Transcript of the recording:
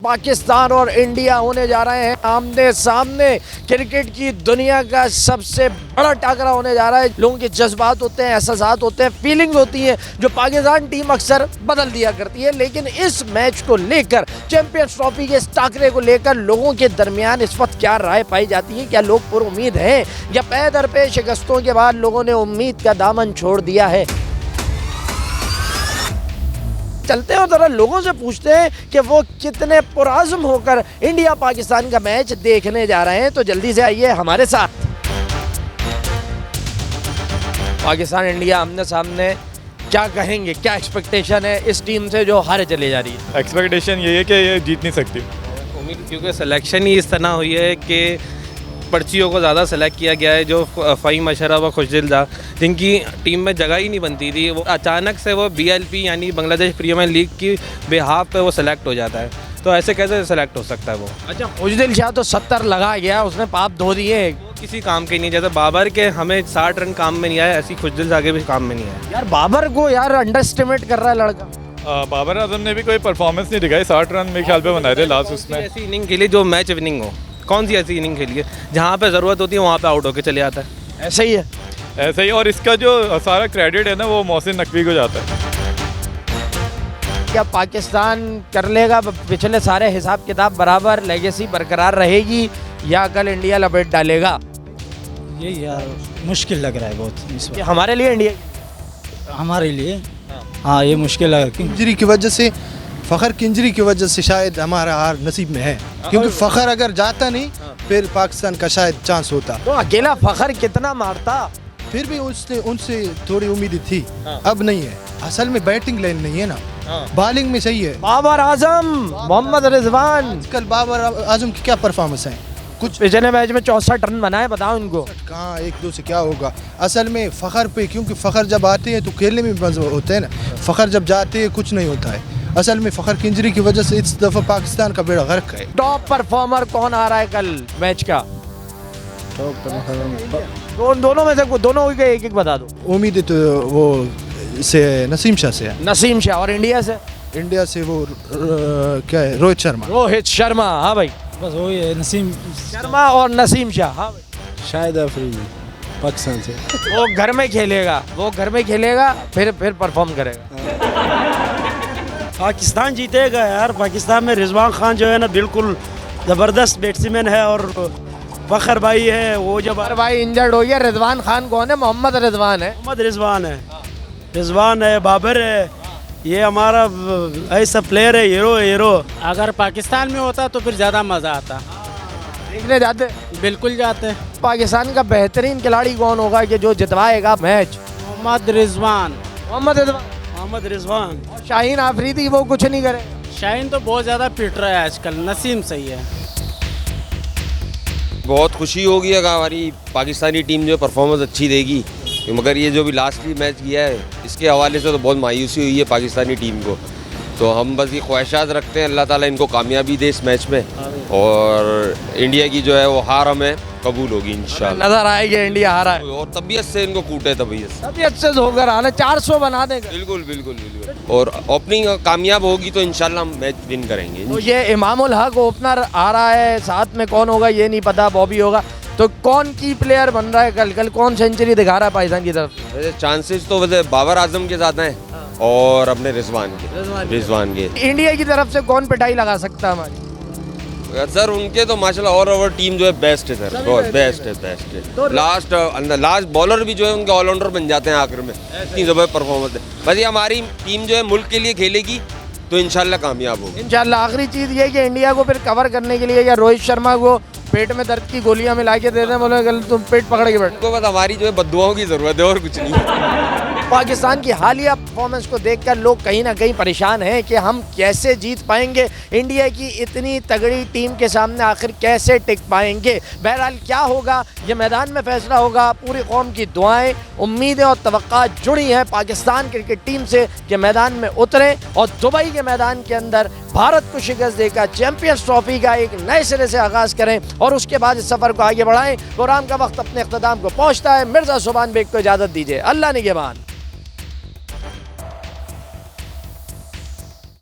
पाकिस्तान और इंडिया होने जा रहे हैं आमने सामने। क्रिकेट की दुनिया का सबसे बड़ा टकराव होने जा रहा है। लोगों के जज्बात होते हैं, एहसास होते हैं, फीलिंग्स होती हैं जो पाकिस्तान टीम अक्सर बदल दिया करती है। लेकिन इस मैच को लेकर, चैंपियंस ट्रॉफी के इस टाकरे को लेकर लोगों के दरमियान इस वक्त क्या राय पाई जाती है? क्या लोग पुरुम्मीद हैं या पै दर पे शिकस्तों के बाद लोगों ने उम्मीद का दामन छोड़ दिया है? चलते हैं और जरा लोगों से पूछते हैं कि वो कितने पुराज़्म होकर इंडिया पाकिस्तान का मैच देखने जा रहे हैं। तो जल्दी से आइए हमारे साथ। पाकिस्तान इंडिया आमने सामने, क्या कहेंगे, क्या एक्सपेक्टेशन है इस टीम से जो हारे चले जा रही है? एक्सपेक्टेशन यही है कि ये जीत नहीं सकती। उम्मीद क्योंकि सिलेक्शन ही इस तरह हुई है कि पर्चियों को ज़्यादा सेलेक्ट किया गया है। जो फ़हीम अशरफ व खुशदिल था, जिनकी टीम में जगह ही नहीं बनती थी, वो अचानक से वो BLP यानी बांग्लादेश प्रीमियर लीग की बेहाफ पे वो सेलेक्ट हो जाता है। तो ऐसे कैसे सेलेक्ट हो सकता है वो? अच्छा, खुशदिल शाह तो 70 लगा गया, उसने पाप धो दिए। वो किसी काम के नहीं, जैसे बाबर के हमें 60 रन काम में नहीं आए, ऐसी खुशदिल आगे भी काम में नहीं आए। यार बाबर को यार अंडर एस्टिमेट कर रहा है लड़का। बाबर आजम ने भी कोई परफॉर्मेंस नहीं दिखाई। 60 रन मेरे ख्याल पे बनाए थे लास्ट उसमें। ऐसी इनिंग खेली जो मैच विनिंग हो। कौन सी ऐसी इनिंग खेली है जहाँ पे ज़रूरत होती है वहाँ पे आउट होके चले आता है? ऐसे ही है, ऐसे ही। और इसका जो सारा क्रेडिट है ना, वो मोहसिन नकवी को जाता है। क्या पाकिस्तान कर लेगा पिछले सारे हिसाब किताब बराबर, लेगेसी बरकरार रहेगी या कल इंडिया लपेट डालेगा? ये यार मुश्किल लग रहा है बहुत इस कि हमारे लिए इंडिया, हमारे लिए। हाँ, ये मुश्किल लग रहा है। इंजरी की वजह से, फ़खर की इंजरी की वजह से शायद हमारा हार नसीब में है, क्योंकि फ़खर अगर जाता नहीं फिर पाकिस्तान का शायद चांस होता। तो अकेला फ़खर कितना मारता, फिर भी उनसे थोड़ी उम्मीद थी, अब नहीं है। असल में बैटिंग लाइन नहीं है ना, बॉलिंग में सही है। बाबर आजम, मोहम्मद रिजवान, कल बाबर आजम की क्या परफॉर्मेंस है? कुछ पिछले मैच में 64 रन बनाए, बताओ इनको। कहाँ एक दो से क्या होगा? असल में फ़खर पे, क्योंकि फ़खर जब आते हैं तो खेलने में मज़ा होता है ना, फ़खर जब जाते हैं कुछ नहीं होता है। असल में फ़खर की इंजरी की वजह से इस दफ़ा पाकिस्तान का बेड़ा गर्क है। टॉप परफॉर्मर कौन आ रहा है कल मैच का? दोनों में से दोनों एक एक बता दो। उम्मीद तो वो से नसीम शाह से है। नसीम शाह। और इंडिया से? इंडिया से वो क्या है, रोहित शर्मा। रोहित शर्मा, हाँ भाई, बस वही है, नसीम शर्मा और नसीम शाह। हाँ भाई, शायद अफरीदी पाकिस्तान से। वो घर में खेलेगा, वो घर में खेलेगा, फिर परफॉर्म करेगा। पाकिस्तान जीतेगा यार। पाकिस्तान में रिजवान खान जो है ना, बिल्कुल ज़बरदस्त बैट्समैन है। और फ़खर भाई है, वो जब भाई इंजर्ड हो गया। रिजवान खान कौन है? मोहम्मद रिजवान है। मोहम्मद रिजवान है, रिजवान है, बाबर है। ये हमारा ऐसा प्लेयर है, हीरो। अगर पाकिस्तान में होता तो फिर ज़्यादा मज़ा आता। देखने जाते? बिल्कुल जाते। पाकिस्तान का बेहतरीन खिलाड़ी कौन होगा कि जो जितवाएगा मैच? मोहम्मद रिजवान। मोहम्मद रिजवान। और शाहीन आफरीदी वो कुछ नहीं करे? शाहीन तो बहुत ज़्यादा पिट रहा है आजकल। नसीम सही है। बहुत खुशी होगी अगर हमारी पाकिस्तानी टीम जो परफॉर्मेंस अच्छी देगी, मगर ये जो भी लास्ट भी मैच किया है इसके हवाले से तो बहुत मायूसी हुई है पाकिस्तानी टीम को। तो हम बस ये ख्वाहिशात रखते हैं अल्लाह ताला इनको कामयाबी दे इस मैच में, और इंडिया की जो है वो हार हमें कबूल होगी इंशाल्लाह। नजर आएगी इंडिया हारा है और तबीयत से इनको कूटे, तबीयत से होकर आना 400 बना देगा। बिल्कुल। और ओपनिंग कामयाब होगी तो इंशाल्लाह हम मैच विन करेंगे। तो ये इमामुल हक ओपनर आ रहा है, साथ में कौन होगा ये नहीं पता, बॉबी होगा। तो कौन की प्लेयर बन रहा है कल कौन सेंचुरी दिखा रहा है पाकिस्तान की तरफ? वैसे चांसेस तो वैसे बाबर आजम के साथ हैं और अपने रिजवान के। इंडिया की तरफ से कौन पिटाई लगा सकता है हमारी? सर उनके तो माशाल्लाह ऑल ओवर टीम जो है बेस्ट है सर, बहुत बेस्ट है। लास्ट बॉलर भी जो है उनके ऑलराउंडर बन जाते हैं आखिर में, इतनी ज़बरदस्त परफॉर्मेंस है। बस ये हमारी टीम जो है मुल्क के लिए खेलेगी तो इंशाल्लाह कामयाब होगी। इंशाल्लाह। आखिरी चीज़ ये कि इंडिया को फिर कवर करने के लिए या रोहित शर्मा को पेट में दर्द की गोलियां मिला के दे दें, बोले कल तुम पेट पकड़ के बैठ। उनको बस हमारी जो है बद्दुआओं की ज़रूरत है और कुछ नहीं। पाकिस्तान की हालिया परफॉर्मेंस को देखकर लोग कहीं ना कहीं परेशान हैं कि हम कैसे जीत पाएंगे, इंडिया की इतनी तगड़ी टीम के सामने आखिर कैसे टिक पाएंगे। बहरहाल क्या होगा ये मैदान में फैसला होगा। पूरी कौम की दुआएं, उम्मीदें और तवक्कात जुड़ी हैं पाकिस्तान क्रिकेट टीम से कि मैदान में उतरें और दुबई के मैदान के अंदर भारत को शिकस्त देकर चैंपियंस ट्रॉफी का एक नए सिरे से आगाज़ करें और उसके बाद इस सफ़र को आगे बढ़ाएं। प्रोग्राम का वक्त अपने इख्तिताम को पहुँचता है। मिर्ज़ा सुभान बेग को इजाज़त दीजिए। अल्लाह निगहबान।